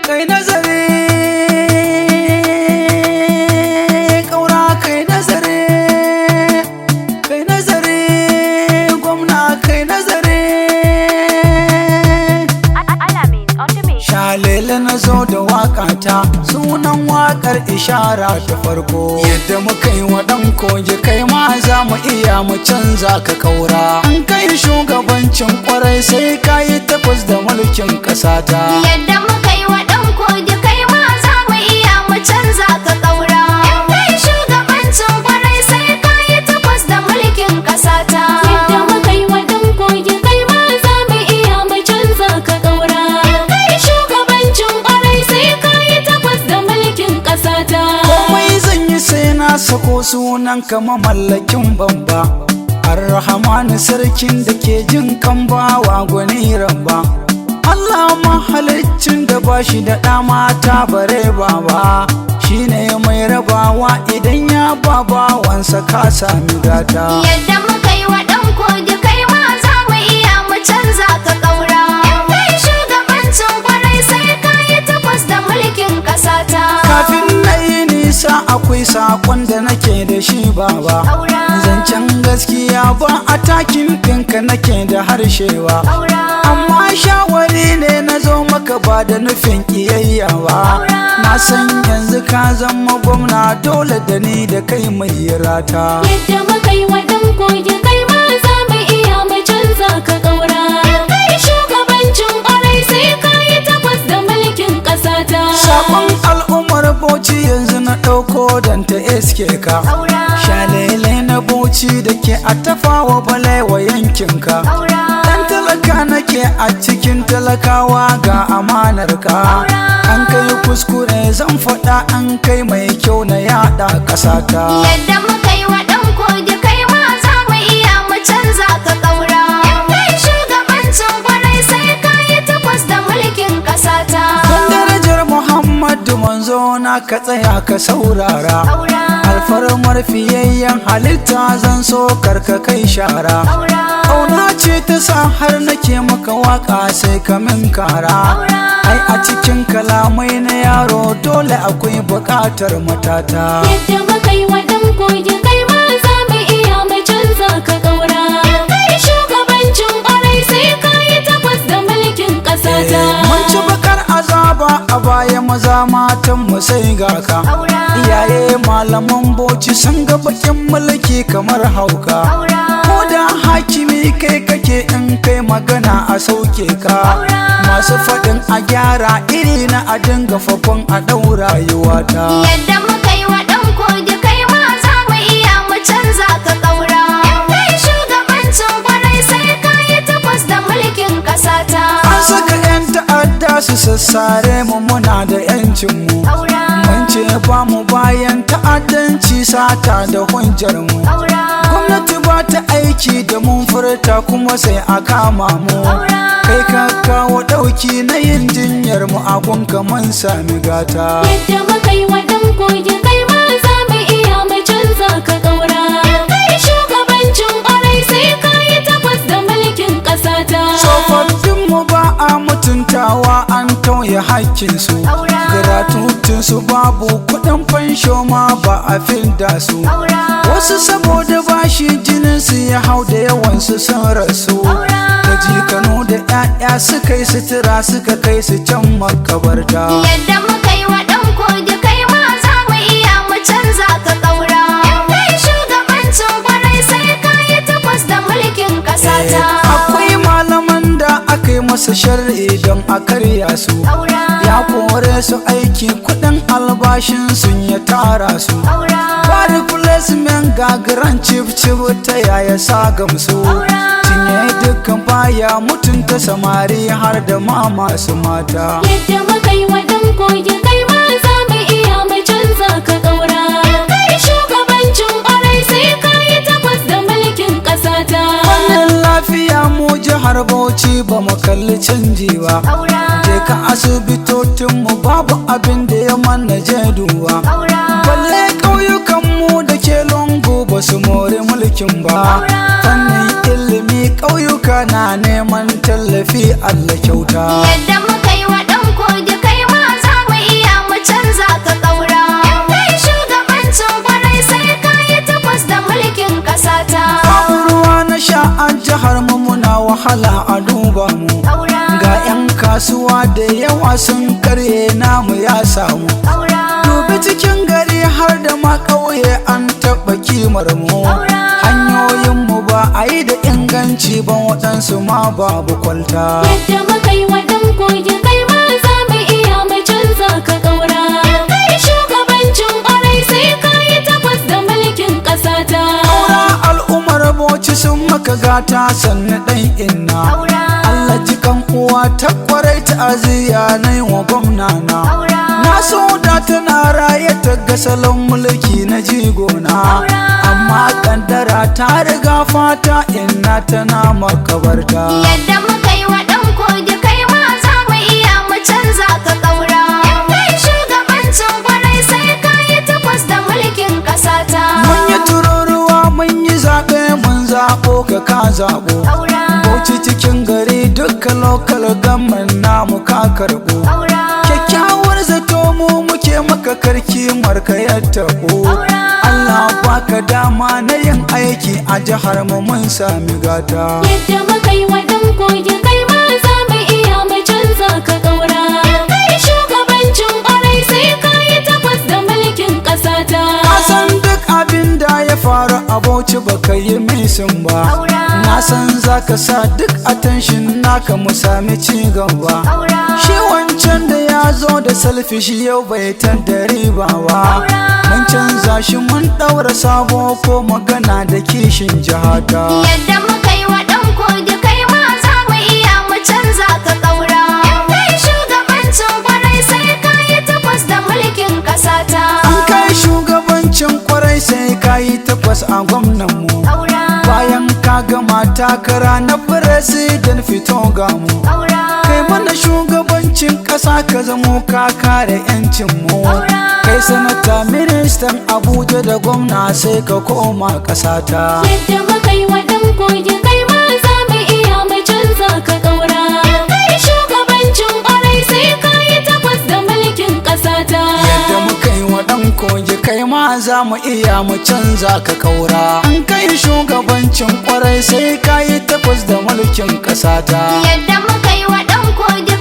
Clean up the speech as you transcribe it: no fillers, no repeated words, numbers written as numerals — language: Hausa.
kai nazari ƙaura kai nazari gwamna kai nazari shalele na zo da waƙata sunan waƙar ishara ta farko yadda muka yi wa ɗan kogi kai ma za mu iya mu canza ka ƙaura an kai shugabancin ƙwarai sai ka yi takwas da mulkin ƙasata yadda muka yi wa ɗan kogi kai ma za mu iya mu canza ka ƙaura in kai shugabancin ƙwarai sai ka yi takwas da mulkin ƙasata yadda muka yi wa ɗan kogi kai ma za mu iya mu canza ka ƙaura in kai shugabancin ƙwarai sai ka yi takwas da mulkin ƙasata komai zan yi sai na sako sunan ka mamallakin bamba Ar-Rahmanu sarkin da ke jin kan bawa gwani ramba Allah mahaliccin da ba shi da ɗa mata bare baba shine mai rabawa idan ya ba bawansa ka sami gata yadda muka yi wa ɗan kogi kai ma za mu iya mu canza ka ƙaura in kai shugabancin ƙwarai sai ka yi takwas da mulkin ƙasata kafin na yi nisa akwai saƙon da nake da shi baba ƙaura zancen gaskiya ba a takin ɗinka nake da harshewa ƙaura amma shawari ne na zo maka ba da nufin ƙiyayya ba na san yanzu ka zama gwamna dole da ni da kai mai rata yadda muka yi wa ɗan kogi kai ma za mu iya mu canza ka ƙaura in kai shugabancin ƙwarai sai ka yi takwas da mulkin ƙasata sakon al'ummar bauchi yanzu na ɗauko don ta iske ka ƙaura shalele na bauchi da ke a tafawa balewa yankinka ƙaura dan talaka nake a cikin talakawa ga amanar ka an kai kuskure zan faɗa an kai mai kyau na yaɗa ƙasata yadda muka yi wa ɗan kogi kai ma za mu iya mu canza ka ƙaura in kai shugabancin ƙwarai sai ka yi takwas da mulkin ƙasata don darajar Muhammadu manzo na ka tsaya ka saurara ƙaura alfarmar fiyayyen halitta zan so karka kai shara ƙaura ƙauna ce ta sa har nake maka waka sai ka min kara ai a cikin kalamai na yaro dole akwai buƙatar matata yadda muka yi wa ɗan kogi kai ma za mu iya mu canza ka ƙaura in kai shugabancin ƙwarai sai ka yi takwas da mulkin ƙasata mun ci bakar azaba a baya maza matan mu sai ga ka ƙaura iyaye malaman boci sun ga bakin mulki kamar hauka ƙaura ko da hakimi kai kake in kai magana a sauke ka masu faɗin a gyara iri na a dinga fakon a ɗaura rayuwata yadda muka yi wa ɗan kogi kai ma za mu iya mu canza ka ƙaura in kai shugabancin ƙwarai sai ka yi takwas da mulkin ƙasata an saka 'yan ta'adda su sassare mu muna da 'yancinmu ƙaura mun ce ba mu bayan ta'addanci sata da hujjar mu ƙaura gwamnati ba ta aiki da mun furta kuma sai a kama mu kai ka kawo ɗauki na yin jinyar mu a gunka mun sami gata yadda muka yi wa ɗan kogi kai ma za mu iya mu canza ka ƙaura in kai shugabancin ƙwarai sai ka yi takwas da mulkin ƙasata tsofaffin mu ba a mutuntawa an tauye hakkinsu ƙaura gratutinsu babu kuɗin fansho ma ba a filda su ƙaura wasu saboda bashi jinin su ya hau da yawan su sun rasu da jikanu da 'ya'ya suka yi sutura suka kai su can makabarta yadda muka yi wa ɗan kogi kai ma za mu iya mu canza ka ƙaura in kai shugabancin ƙwarai sai ka yi takwas da mulkin ƙasata akwai malaman da aka yi masa sharri don a karya su ƙaura ya kore su aiki kuɗin albashin sun ya tara su ba replacement gagaran cif ta yaya sa gamsu cinye dukkan baya mutunta samari har da ma masu mata yadda muka yi wa ɗan kogi kai ma za mu iya mu canza ka ƙaura in kai shugabancin ƙwarai sai ka yi takwas da mulkin ƙasata wannan lafiya mu jihar Bauchi ba mu kalli canji ba ƙaura je ka asibitotinmu babu abin da ya manna je duba ƙaura balle ƙauyukanmu da ke lungu ba su more mulkin ba fannin ilimi ƙauyuka na neman tallafi Allah kyauta yadda muka yi wa ɗan kogi kai ma da yawa sun karye namu ya samu. Dubi cikin gari har da ma ƙauye an taɓa kimar mu. Hanyoyinmu ba a yi da inganci ba waɗansu ma babu kwalta. Yadda muka yi wa ɗan kogi kai ma za mu iya mu canza ka ƙaura. In kai shugabancin ƙwarai sai ka yi takwas da mulkin ƙasata. Ƙaura al'ummar Bauchi sun maka gata sannu ɗan inna. Allah jikan uwa ta ƙwarai ta'aziyya na yi wa gwamna na. Na so da tana raye ta ga salon mulki na jigona. Amma kaddara ta riga fata inna tana makabarta. Yadda muka yi wa ɗan kogi kai ma za mu iya mu canza ka ƙaura. In kai shugabancin ƙwarai sai ka yi takwas da mulkin ƙasata. Mun yi tururuwa mun yi zaɓe mun zaɓo ka zaɓo. Bauchi cikin gari duka lokal gamman namu ka karɓo. Kyakkyawar zato mu muke maka karki marka ya taɓo. Allah baka dama na yin aiki a jihar mu mun sami gata. Yadda muka yi wa ɗan kogi kai ma za mu iya mu canza ka ƙaura. In kai shugabancin ƙwarai sai ka yi takwas da mulkin ƙasata. Na san duk abin da ya faru a Bauchi baka yi misin ba. Na san zaka sa duk attention naka mu sami ci gaba. Shi wancan da ya zo da selfish yau bai tadda riba ba. Mun canza shi mun ɗaura sabo ko magana da kishin jihata. Yadda muka yi wa ɗan kogi kai ma za mu iya mu canza ka ƙaura. In kai shugabancin ƙwarai sai ka yi takwas da mulkin ƙasata. An kai shugabancin ƙwarai sai ka yi takwas a gwamnan mu. Bayan ka gama takara na president fito ga mu. Kai mana shugabancin ƙasa ka zamo ka kare 'yancin mu. Kai sanata ministan Abuja da gwamna sai ka koma ƙasata. Yadda muka yi wa ɗan kogi kai ma za mu iya mu canza ka ƙaura. In kai shugabancin ƙwarai sai ka yi takwas da mulkin ƙasata. Yadda muka yi wa ɗan kogi kai ma za mu iya mu canza ka ƙaura. An kai shugabancin ƙwarai sai ka yi takwas da mulkin ƙasata. Yadda muka yi wa ɗan kogi